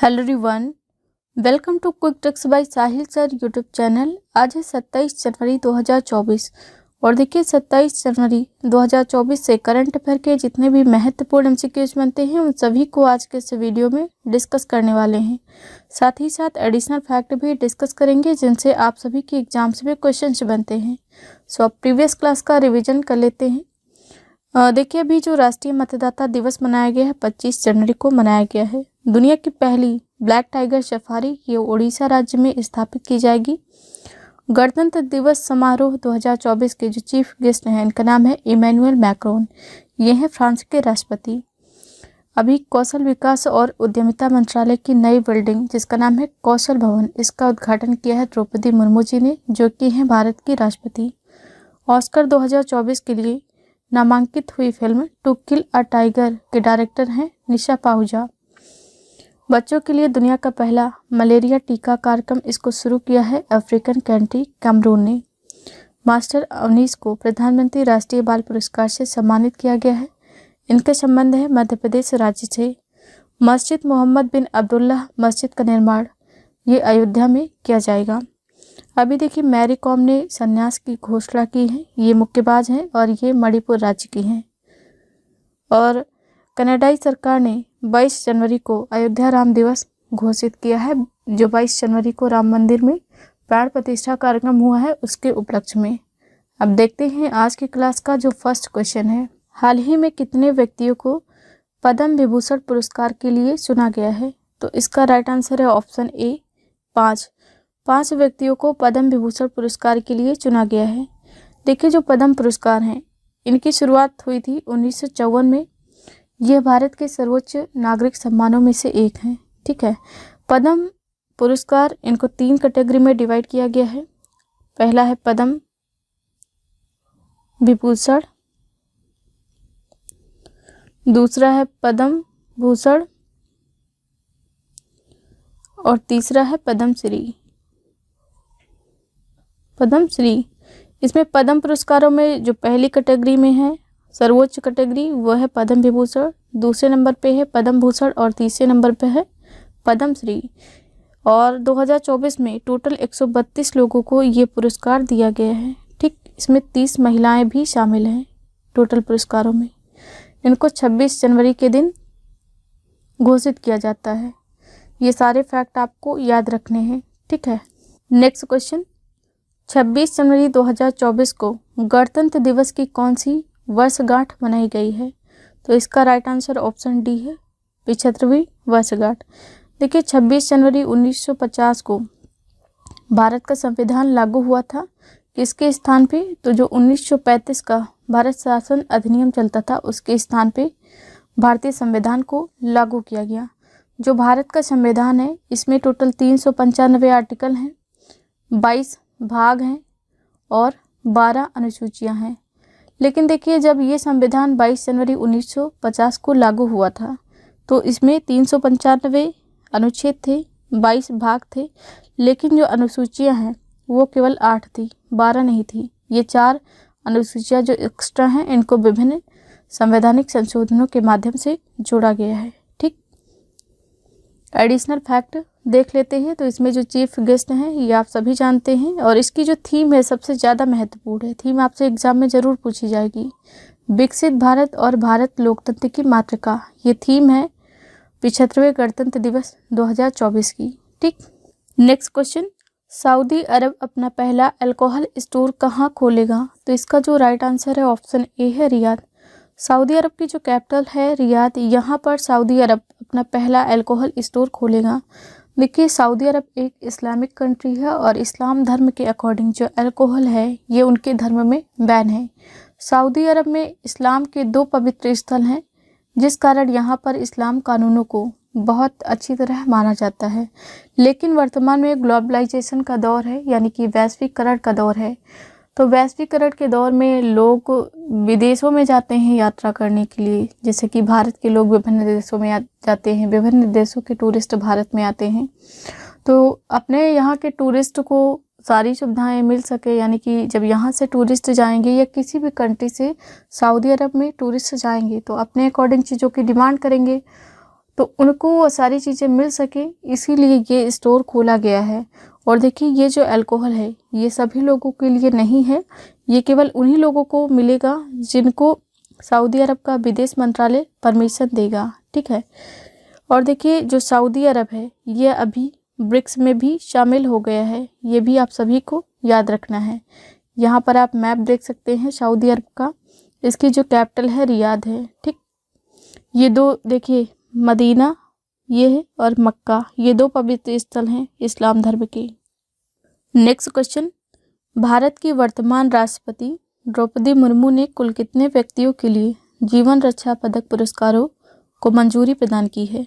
Hello everyone, welcome to quick tricks by Sahil sir YouTube channel. आज है 27 जनवरी 2024 और देखिए 27 जनवरी 2024 से करंट अफेयर के जितने भी महत्वपूर्ण एमसीक्यूज बनते हैं उन सभी को आज के इस वीडियो में डिस्कस करने वाले हैं। साथ ही साथ एडिशनल फैक्ट भी डिस्कस करेंगे जिनसे आप सभी के एग्जाम्स में क्वेश्चन बनते हैं। सो अब प्रीवियस क्लास का रिविजन कर लेते हैं। देखिए अभी जो राष्ट्रीय मतदाता दिवस मनाया गया है 25 जनवरी को मनाया गया है। दुनिया की पहली ब्लैक टाइगर सफारी ये उड़ीसा राज्य में स्थापित की जाएगी। गणतंत्र दिवस समारोह 2024 के जो चीफ गेस्ट हैं इनका नाम है इमैनुअल मैक्रोन, ये हैं फ्रांस के राष्ट्रपति। अभी कौशल विकास और उद्यमिता मंत्रालय की नई बिल्डिंग जिसका नाम है कौशल भवन, इसका उद्घाटन किया है द्रौपदी मुर्मू जी ने, जो कि हैं भारत की राष्ट्रपति। ऑस्कर 2024 के लिए नामांकित हुई film to kill a tiger के डायरेक्टर हैं निशा पाहुजा। बच्चों के लिए दुनिया का पहला मलेरिया टीका कार्यक्रम इसको शुरू किया है अफ्रीकन कंट्री कैमरून ने। मास्टर अवनीश को प्रधानमंत्री राष्ट्रीय बाल पुरस्कार से सम्मानित किया गया है। इनके संबंध है मध्य प्रदेश राज्य से। मस्जिद मोहम्मद बिन अब्दुल्लाह मस्जिद का निर्माण ये अयोध्या में किया जाएगा। अभी देखिए मैरी कॉम ने संन्यास की घोषणा की है, ये मुक्केबाज हैं और ये मणिपुर राज्य की हैं। और कनाडाई सरकार ने 22 जनवरी को अयोध्या राम दिवस घोषित किया है, जो 22 जनवरी को राम मंदिर में प्राण प्रतिष्ठा कार्यक्रम हुआ है उसके उपलक्ष्य में। अब देखते हैं आज की क्लास का जो फर्स्ट क्वेश्चन है, हाल ही में कितने व्यक्तियों को पद्म विभूषण पुरस्कार के लिए चुना गया है? तो इसका राइट आंसर है ऑप्शन ए 5। 5 व्यक्तियों को पद्म विभूषण पुरस्कार के लिए चुना गया है। देखिए जो पद्म पुरस्कार हैं इनकी शुरुआत हुई थी 1954 में। यह भारत के सर्वोच्च नागरिक सम्मानों में से एक हैं। ठीक है, पद्म पुरस्कार इनको 3 कैटेगरी में डिवाइड किया गया है। पहला है पद्म विभूषण, दूसरा है पद्म भूषण और तीसरा है पद्मश्री। पद्मश्री इसमें पद्म पुरस्कारों में जो पहली कैटेगरी में है सर्वोच्च कैटेगरी वो है पद्म विभूषण, दूसरे नंबर पे है पद्म भूषण और तीसरे नंबर पे है पद्मश्री। और 2024 में टोटल 132 लोगों को ये पुरस्कार दिया गया है। ठीक, इसमें 30 महिलाएं भी शामिल हैं टोटल पुरस्कारों में। इनको 26 जनवरी के दिन घोषित किया जाता है। ये सारे फैक्ट आपको याद रखने हैं। ठीक है, नेक्स्ट क्वेश्चन, 26 जनवरी 2024 को गणतंत्र दिवस की कौन सी वर्षगांठ मनाई गई है? तो इसका राइट आंसर ऑप्शन डी है 75वीं वर्षगांठ। देखिए 26 जनवरी 1950 को भारत का संविधान लागू हुआ था। किसके स्थान पे? तो जो 1935 का भारत शासन अधिनियम चलता था उसके स्थान पे भारतीय संविधान को लागू किया गया। जो भारत का संविधान है इसमें टोटल 395 आर्टिकल हैं, 22 भाग हैं और 12 अनुसूचियां हैं। लेकिन देखिए जब ये संविधान 22 जनवरी 1950 को लागू हुआ था तो इसमें 395 अनुच्छेद थे, 22 भाग थे, लेकिन जो अनुसूचियां हैं वो केवल 8 थी, 12 नहीं थी। ये 4 अनुसूचियां जो एक्स्ट्रा हैं इनको विभिन्न संवैधानिक संशोधनों के माध्यम से जोड़ा गया है। ठीक, एडिशनल फैक्ट देख लेते हैं। तो इसमें जो चीफ गेस्ट हैं ये आप सभी जानते हैं और इसकी जो थीम है सबसे ज़्यादा महत्वपूर्ण है। थीम आपसे एग्जाम में ज़रूर पूछी जाएगी, विकसित भारत और भारत लोकतंत्र की मातृका। ये थीम है 75वें गणतंत्र दिवस 2024 की। ठीक, नेक्स्ट क्वेश्चन, सऊदी अरब अपना पहला अल्कोहल स्टोर कहाँ खोलेगा? तो इसका जो राइट आंसर है ऑप्शन ए है रियाद। सऊदी अरब की जो कैपिटल है रियाद, यहाँ पर सऊदी अरब अपना पहला अल्कोहल स्टोर खोलेगा। देखिए सऊदी अरब एक इस्लामिक कंट्री है और इस्लाम धर्म के अकॉर्डिंग जो अल्कोहल है ये उनके धर्म में बैन है। सऊदी अरब में इस्लाम के 2 पवित्र स्थल हैं जिस कारण यहाँ पर इस्लाम कानूनों को बहुत अच्छी तरह माना जाता है। लेकिन वर्तमान में ग्लोबलाइजेशन का दौर है, यानी कि वैश्वीकरण का दौर है। तो वैश्वीकरण के दौर में लोग विदेशों में जाते हैं यात्रा करने के लिए, जैसे कि भारत के लोग विभिन्न देशों में जाते हैं, विभिन्न देशों के टूरिस्ट भारत में आते हैं। तो अपने यहाँ के टूरिस्ट को सारी सुविधाएं मिल सके, यानी कि जब यहाँ से टूरिस्ट जाएंगे या किसी भी कंट्री से सऊदी अरब में टूरिस्ट जाएंगे तो अपने अकॉर्डिंग चीज़ों की डिमांड करेंगे। तो उनको वो सारी चीज़ें मिल सके, इसीलिए ये स्टोर खोला गया है। और देखिए ये जो अल्कोहल है ये सभी लोगों के लिए नहीं है, ये केवल उन्हीं लोगों को मिलेगा जिनको सऊदी अरब का विदेश मंत्रालय परमिशन देगा, ठीक है। और देखिए जो सऊदी अरब है ये अभी ब्रिक्स में भी शामिल हो गया है, ये भी आप सभी को याद रखना है। यहाँ पर आप मैप देख सकते हैं सऊदी अरब का, इसकी जो कैपिटल है रियाद है, ठीक। ये दो देखिए मदीना ये है और मक्का, ये दो पवित्र स्थल हैं इस्लाम धर्म के। नेक्स्ट क्वेश्चन, भारत की वर्तमान राष्ट्रपति द्रौपदी मुर्मू ने कुल कितने व्यक्तियों के लिए जीवन रक्षा पदक पुरस्कारों को मंजूरी प्रदान की है?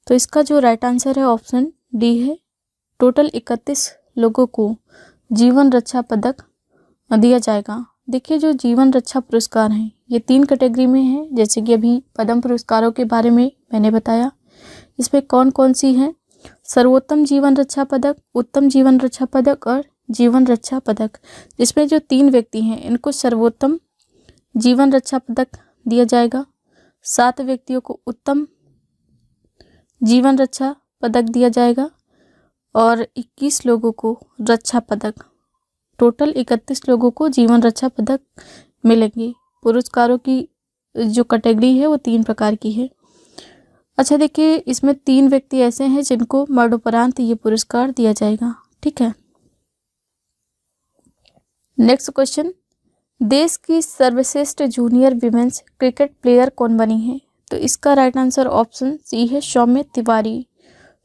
तो इसका जो राइट आंसर है ऑप्शन डी है। टोटल 31 लोगों को जीवन रक्षा पदक दिया जाएगा। देखिए जो जीवन रक्षा पुरस्कार हैं ये 3 कैटेगरी में हैं, जैसे कि अभी पद्म पुरस्कारों के बारे में मैंने बताया। इसमें कौन कौन सी हैं? सर्वोत्तम जीवन रक्षा पदक, उत्तम जीवन रक्षा पदक और जीवन रक्षा पदक। इसमें जो 3 व्यक्ति हैं इनको सर्वोत्तम जीवन रक्षा पदक दिया जाएगा, 7 व्यक्तियों को उत्तम जीवन रक्षा पदक दिया जाएगा और 21 लोगों को रक्षा पदक। टोटल 31 लोगों को जीवन रक्षा पदक मिलेंगे। पुरस्कारों की जो कैटेगरी है वो 3 प्रकार की है। अच्छा देखिए इसमें 3 व्यक्ति ऐसे हैं जिनको मरणोपरांत ये पुरस्कार दिया जाएगा, ठीक है। नेक्स्ट क्वेश्चन, देश की सर्वश्रेष्ठ जूनियर विमेंस क्रिकेट प्लेयर कौन बनी है? तो इसका राइट आंसर ऑप्शन सी है सौम्य तिवारी।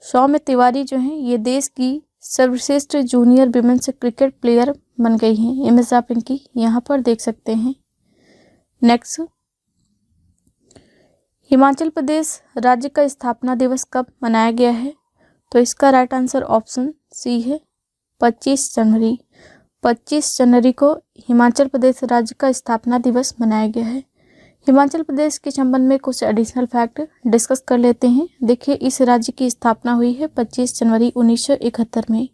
सौम्य तिवारी जो है ये देश की सर्वश्रेष्ठ जूनियर विमेंस क्रिकेट प्लेयर बन गई हैं। इमेज आप इनकी यहाँ पर देख सकते हैं। नेक्स्ट, हिमाचल प्रदेश राज्य का स्थापना दिवस कब मनाया गया है? तो इसका राइट आंसर ऑप्शन सी है 25 जनवरी। 25 जनवरी को हिमाचल प्रदेश राज्य का स्थापना दिवस मनाया गया है। हिमाचल प्रदेश के संबंध में कुछ एडिशनल फैक्ट डिस्कस कर लेते हैं। देखिए इस राज्य की स्थापना हुई है 25 जनवरी 1971 में,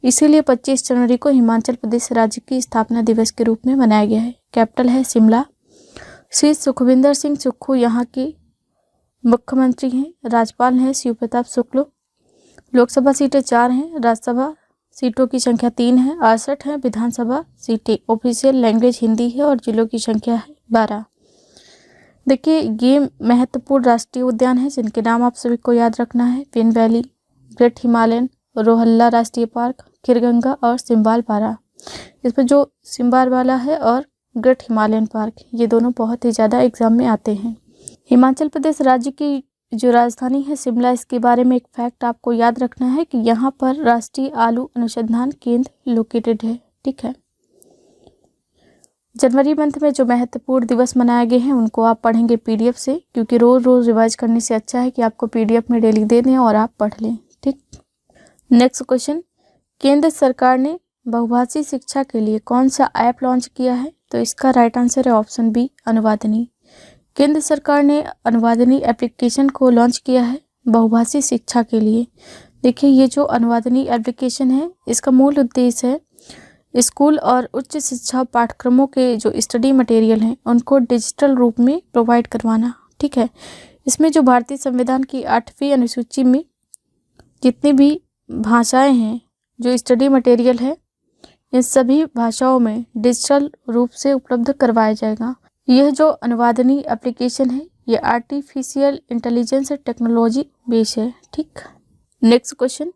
इसीलिए 25 जनवरी को हिमाचल प्रदेश राज्य की स्थापना दिवस के रूप में मनाया गया है। कैपिटल है शिमला। श्री सुखविंदर सिंह सुक्खू यहाँ के मुख्यमंत्री हैं। राज्यपाल हैं शिव प्रताप शुक्ल। लोकसभा सीटें 4 हैं। राज्यसभा सीटों की संख्या 3 है। 68 है विधानसभा सीटें। ऑफिशियल लैंग्वेज हिंदी है और जिलों की संख्या है 12। देखिए ये महत्वपूर्ण राष्ट्रीय उद्यान है जिनके नाम आप सभी को याद रखना है। पेन वैली, ग्रेट हिमालयन, रोहल्ला राष्ट्रीय पार्क, खीरगंगा और सिम्बाल बारा। इसमें जो सिम्बाल वाला है और ग्रेट हिमालयन पार्क, ये दोनों बहुत ही ज़्यादा एग्जाम में आते हैं। हिमाचल प्रदेश राज्य की जो राजधानी है शिमला, इसके बारे में एक फैक्ट आपको याद रखना है कि यहाँ पर राष्ट्रीय आलू अनुसंधान केंद्र लोकेटेड है, ठीक है। जनवरी मंथ में जो महत्वपूर्ण दिवस मनाए गए हैं उनको आप पढ़ेंगे पीडीएफ से, क्योंकि रोज रोज रिवाइज करने से अच्छा है कि आपको पीडीएफ में डेली दे दें और आप पढ़ लें, ठीक। नेक्स्ट क्वेश्चन, केंद्र सरकार ने बहुभाषी शिक्षा के लिए कौन सा ऐप लॉन्च किया है? तो इसका राइट आंसर है ऑप्शन बी अनुवादनी। केंद्र सरकार ने अनुवादनी एप्लीकेशन को लॉन्च किया है बहुभाषी शिक्षा के लिए। देखिए ये जो अनुवादनी एप्लीकेशन है इसका मूल उद्देश्य है स्कूल और उच्च शिक्षा पाठ्यक्रमों के जो स्टडी मटेरियल हैं उनको डिजिटल रूप में प्रोवाइड करवाना, ठीक है। इसमें जो भारतीय संविधान की 8वीं अनुसूची में जितनी भी भाषाएं हैं, जो स्टडी मटेरियल है, इन सभी भाषाओं में डिजिटल रूप से उपलब्ध करवाया जाएगा। यह जो अनुवादनी एप्लीकेशन है ये आर्टिफिशियल इंटेलिजेंस टेक्नोलॉजी बेस है, ठीक। नेक्स्ट क्वेश्चन,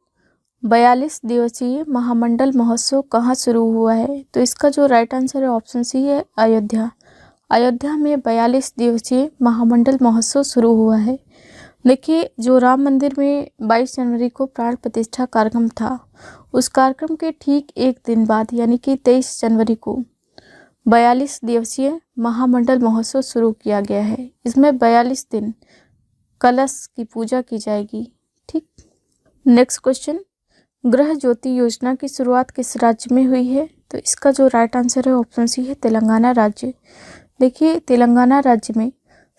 42 दिवसीय महामंडल महोत्सव कहाँ शुरू हुआ है? तो इसका जो राइट आंसर है ऑप्शन सी है अयोध्या। अयोध्या में 42 दिवसीय महामंडल महोत्सव शुरू हुआ है। देखिए जो राम मंदिर में 22 जनवरी को प्राण प्रतिष्ठा कार्यक्रम था, उस कार्यक्रम के ठीक एक दिन बाद यानी कि 23 जनवरी को 42 दिवसीय महामंडल महोत्सव शुरू किया गया है। इसमें 42 दिन कलश की पूजा की जाएगी, ठीक। नेक्स्ट क्वेश्चन, गृह ज्योति योजना की शुरुआत किस राज्य में हुई है? तो इसका जो राइट आंसर है ऑप्शन सी है तेलंगाना राज्य। देखिए तेलंगाना राज्य में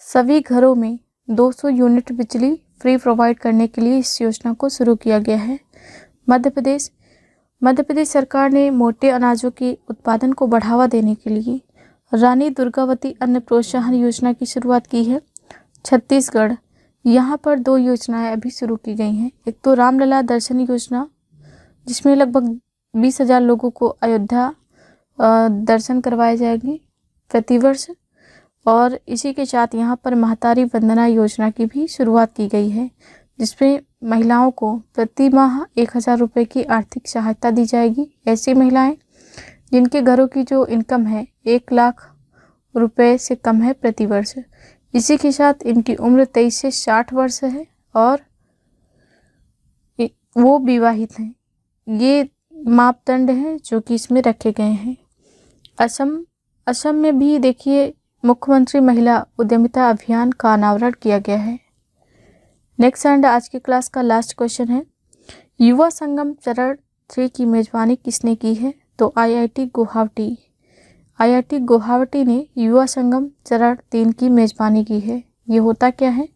सभी घरों में 200 यूनिट बिजली फ्री प्रोवाइड करने के लिए इस योजना को शुरू किया गया है। मध्य प्रदेश सरकार ने मोटे अनाजों के उत्पादन को बढ़ावा देने के लिए रानी दुर्गावती अन्न प्रोत्साहन योजना की शुरुआत की है। छत्तीसगढ़ यहाँ पर 2 योजनाएं अभी शुरू की गई हैं। एक तो रामलला दर्शन योजना, जिसमें लगभग 20,000 लोगों को अयोध्या दर्शन करवाए जाएंगे प्रतिवर्ष, और इसी के साथ यहाँ पर महतारी वंदना योजना की भी शुरुआत की गई है, जिसमें महिलाओं को प्रति माह 1,000 रुपये की आर्थिक सहायता दी जाएगी। ऐसी महिलाएं जिनके घरों की जो इनकम है 1 लाख रुपए से कम है प्रतिवर्ष। इसी के साथ इनकी उम्र 23 से 60 वर्ष है और वो विवाहित हैं। ये मापदंड हैं जो कि इसमें रखे गए हैं। असम में भी देखिए मुख्यमंत्री महिला उद्यमिता अभियान का अनावरण किया गया है। नेक्स्ट एंड आज की क्लास का लास्ट क्वेश्चन है, युवा संगम चरण 3 की मेजबानी किसने की है? तो आईआईटी गुवाहाटी ने युवा संगम चरण 3 की मेजबानी की है। ये होता क्या है?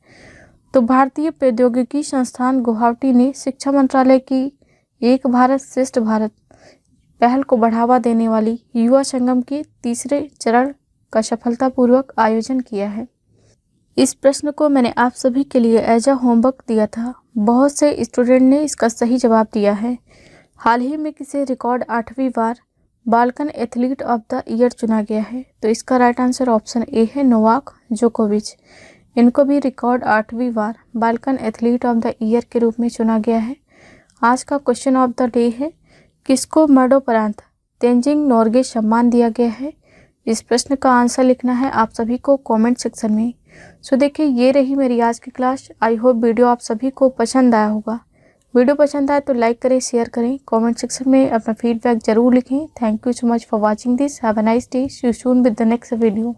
तो भारतीय प्रौद्योगिकी संस्थान गुवाहाटी ने शिक्षा मंत्रालय की एक भारत श्रेष्ठ भारत पहल को बढ़ावा देने वाली युवा संगम के 3रे चरण का सफलतापूर्वक आयोजन किया है। इस प्रश्न को मैंने आप सभी के लिए एज अ होमवर्क दिया था। बहुत से स्टूडेंट ने इसका सही जवाब दिया है। हाल ही में किसे रिकॉर्ड 8वीं बार Balkan athlete of the year चुना गया है? तो इसका राइट आंसर ऑप्शन ए है, नोवाक जोकोविच। इनको भी रिकॉर्ड 8वीं बार Balkan athlete of the year के रूप में चुना गया है। आज का क्वेश्चन ऑफ द डे है, किसको मरणोपरांत तेंजिंग नोर्गे सम्मान दिया गया है? इस प्रश्न का आंसर लिखना है आप सभी को कमेंट सेक्शन में। सो देखिए, ये रही मेरी आज की क्लास। आई होप वीडियो आप सभी को पसंद आया होगा। वीडियो पसंद आए तो लाइक करें, शेयर करें, कमेंट सेक्शन में अपना फीडबैक जरूर लिखें। Thank you so much for watching this. Have a nice day. See you soon with the next video.